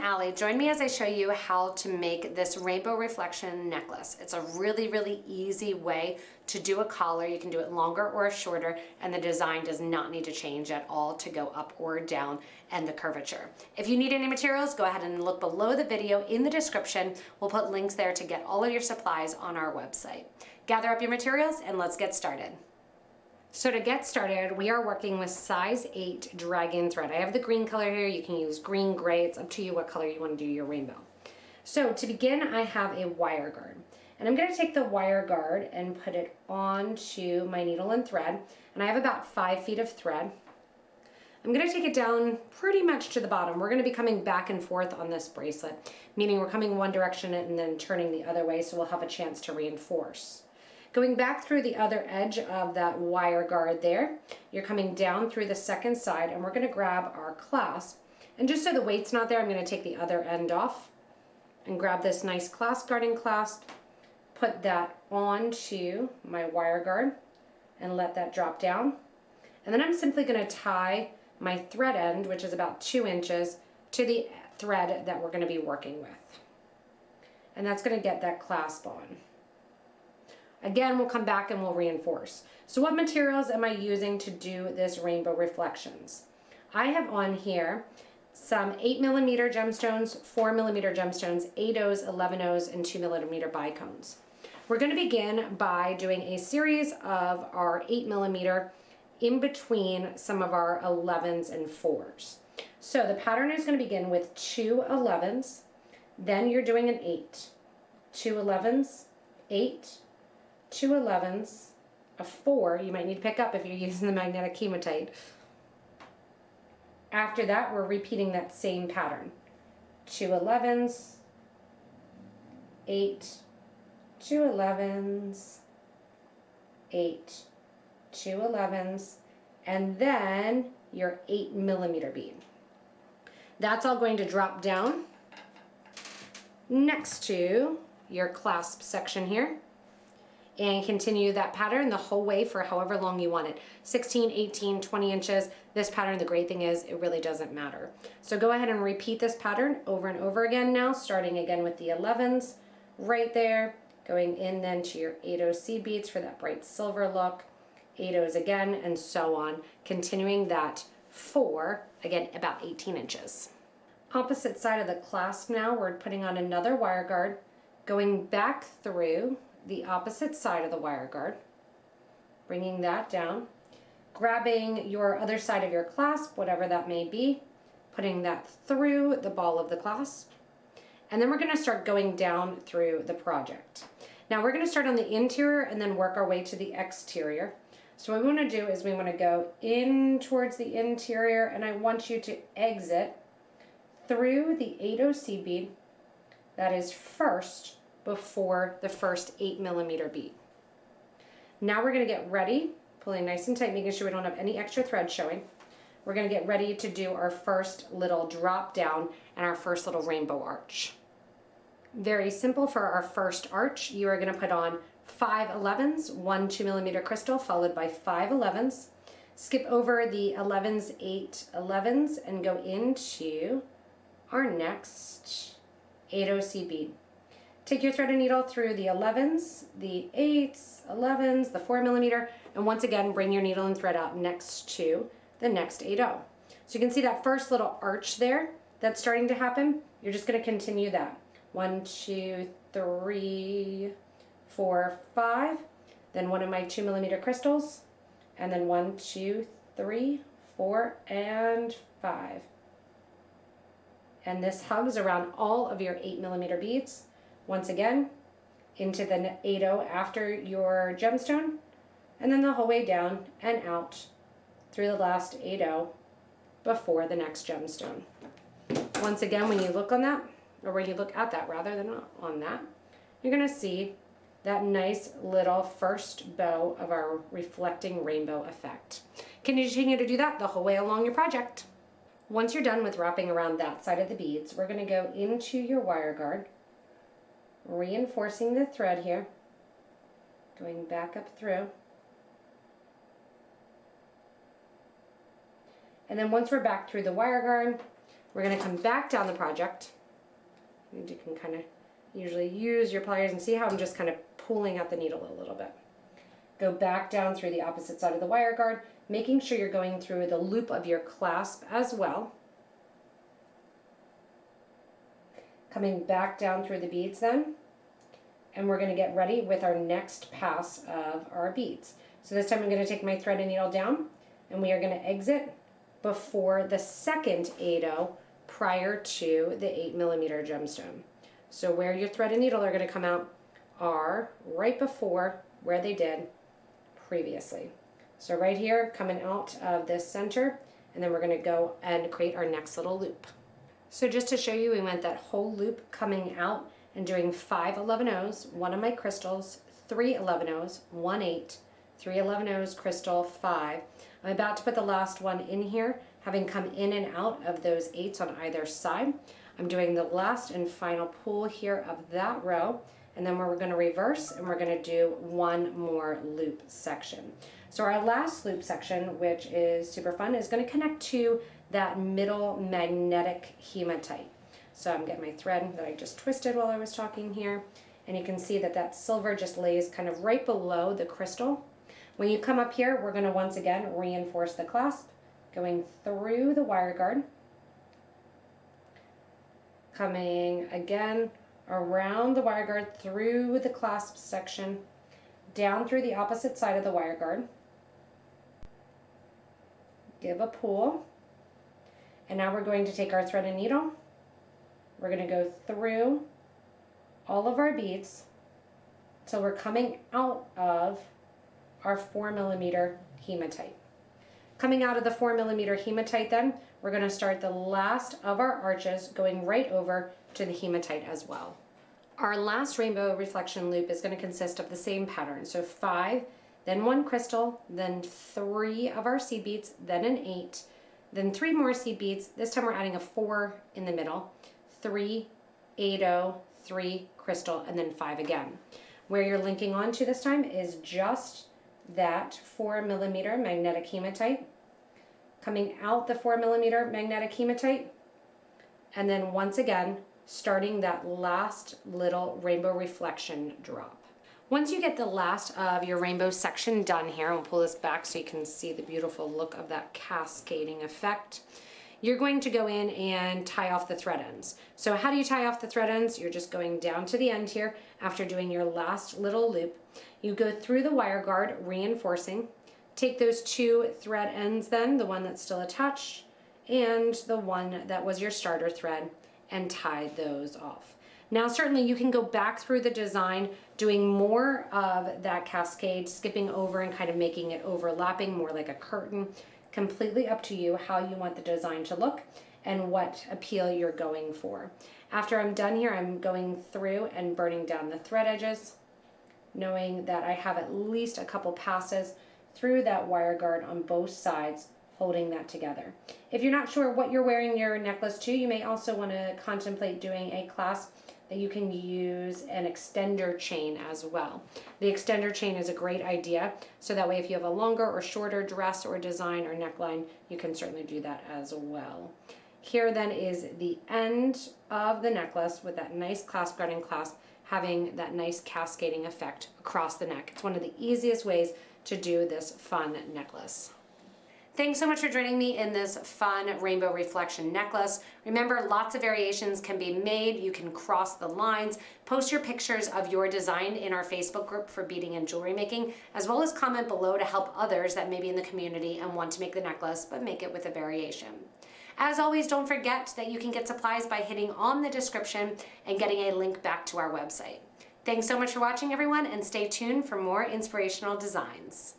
Allie. Join me as I show you how to make this rainbow reflection necklace. It's a really easy way to do a collar. You can do it longer or shorter, and the design does not need to change at all to go up or down and the curvature. If you need any materials, go ahead and look below the video in the description. We'll put links there to get all of your supplies on our website. Gather up your materials and let's get started. So to get started, we are working with size 8 dragon thread. I have the green color here. You can use green, gray. It's up to you what color you want to do your rainbow. So to begin, I have a wire guard. And I'm going to take the wire guard and put it onto my needle and thread. And I have about 5 feet of thread. I'm going to take it down pretty much to the bottom. We're going to be coming back and forth on this bracelet, meaning we're coming one direction and then turning the other way, so we'll have a chance to reinforce. Going back through the other edge of that wire guard there, you're coming down through the second side, and we're going to grab our clasp. And just so the weight's not there, I'm going to take the other end off and grab this nice clasp guarding clasp, put that onto my wire guard and let that drop down. And then I'm simply going to tie my thread end, which is about 2 inches, to the thread that we're going to be working with. And that's going to get that clasp on. Again, we'll come back and we'll reinforce. So what materials am I using to do this rainbow reflections? I have on here some 8mm gemstones, 4mm gemstones, 8/0s, 11/0s, and 2mm bicones. We're going to begin by doing a series of our 8mm in between some of our 11s and 4s. So the pattern is going to begin with 2 11s, then you're doing an 8, 2 11s, 8, 2 11s, a 4, you might need to pick up if you're using the magnetic hematite. After that, we're repeating that same pattern. 2 11s, 8, 2 11s, 8, 2 11s, and then your 8mm bead. That's all going to drop down next to your clasp section here, and continue that pattern the whole way for however long you want it. 16, 18, 20 inches. This pattern, the great thing is it really doesn't matter. So go ahead and repeat this pattern over and over again now, starting again with the 11s right there, going in then to your 8/0 seed beads for that bright silver look, 8/0s again, and so on, continuing that for, again, about 18 inches. Opposite side of the clasp now, we're putting on another wire guard, going back through the opposite side of the wire guard, bringing that down, grabbing your other side of your clasp, whatever that may be, putting that through the ball of the clasp, and then we're going to start going down through the project. Now we're going to start on the interior and then work our way to the exterior. So what we want to do is we want to go in towards the interior, and I want you to exit through the 8/0 seed bead that is first before the first 8mm bead. Now we're going to get ready, pulling nice and tight, making sure we don't have any extra thread showing. We're going to get ready to do our first little drop down and our first little rainbow arch. Very simple for our first arch. You are going to put on 5 11s, 1 2mm crystal followed by 5 11s. Skip over the 11s, 8 11s, and go into our next 8/0 seed bead. Take your thread and needle through the 11s, the 8s, 11s, the 4mm, and once again bring your needle and thread out next to the next 8/0. So you can see that first little arch there that's starting to happen. You're just going to continue that. 1, 2, 3, 4, 5, then one of my 2mm crystals, and then 1, 2, 3, 4, and 5. And this hugs around all of your 8mm beads. Once again, into the 8/0 after your gemstone, and then the whole way down and out through the last 8/0 before the next gemstone. Once again, when you look on that, or when you look at that rather than on that, you're going to see that nice little first bow of our reflecting rainbow effect. Continue to do that the whole way along your project. Once you're done with wrapping around that side of the beads, we're going to go into your wire guard, reinforcing the thread here, going back up through, and then once we're back through the wire guard, We're going to come back down the project. And you can kind of usually use your pliers and see how I'm just kind of pulling out the needle a little bit. Go back down through the opposite side of the wire guard, making sure you're going through the loop of your clasp as well. Coming back down through the beads then, and we're going to get ready with our next pass of our beads. So this time I'm going to take my thread and needle down, and we are going to exit before the second 8/0 prior to the 8mm gemstone. So where your thread and needle are going to come out are right before where they did previously. So right here, coming out of this center, and then we're going to go and create our next little loop. So just to show you, we went that whole loop coming out and doing 5 11/0s, one of my crystals, 3 11/0s, 1 8, 3 11/0s, crystal, 5. I'm about to put the last one in here, having come in and out of those 8s on either side. I'm doing the last and final pull here of that row, and then we're going to reverse and we're going to do one more loop section. So our last loop section, which is super fun, is going to connect to that middle magnetic hematite. So I'm getting my thread that I just twisted while I was talking here, and you can see that that silver just lays kind of right below the crystal. When you come up here, we're going to once again reinforce the clasp, going through the wire guard, coming again around the wire guard through the clasp section, down through the opposite side of the wire guard, give a pull, and now we're going to take our thread and needle. We're going to go through all of our beads till we're coming out of our 4mm hematite. Coming out of the 4mm hematite then, we're going to start the last of our arches going right over to the hematite as well. Our last rainbow reflection loop is going to consist of the same pattern. So 5, then 1 crystal, then 3 of our seed beads, then an 8, then 3 more seed beads. This time we're adding a 4 in the middle, 3, 8/0, 3 crystal, and then 5 again. Where you're linking on to this time is just that 4mm magnetic hematite, coming out the 4mm magnetic hematite, and then once again starting that last little rainbow reflection drop. Once you get the last of your rainbow section done here, and we'll pull this back so you can see the beautiful look of that cascading effect, you're going to go in and tie off the thread ends. So how do you tie off the thread ends? You're just going down to the end here after doing your last little loop. You go through the wire guard, reinforcing, take those 2 thread ends then, the one that's still attached and the one that was your starter thread, and tie those off. Now certainly you can go back through the design doing more of that cascade, skipping over and kind of making it overlapping more like a curtain. Completely up to you how you want the design to look and what appeal you're going for. After I'm done here, I'm going through and burning down the thread edges, knowing that I have at least a couple passes through that wire guard on both sides, holding that together. If you're not sure what you're wearing your necklace to, you may also want to contemplate doing a clasp that you can use an extender chain as well. The extender chain is a great idea, so that way if you have a longer or shorter dress or design or neckline, you can certainly do that as well. Here then is the end of the necklace with that nice clasp guard and clasp, having that nice cascading effect across the neck. It's one of the easiest ways to do this fun necklace. Thanks so much for joining me in this fun rainbow reflection necklace. Remember, lots of variations can be made. You can cross the lines, post your pictures of your design in our Facebook group for beading and jewelry making, as well as comment below to help others that may be in the community and want to make the necklace, but make it with a variation. As always, don't forget that you can get supplies by hitting on the description and getting a link back to our website. Thanks so much for watching, everyone, and stay tuned for more inspirational designs.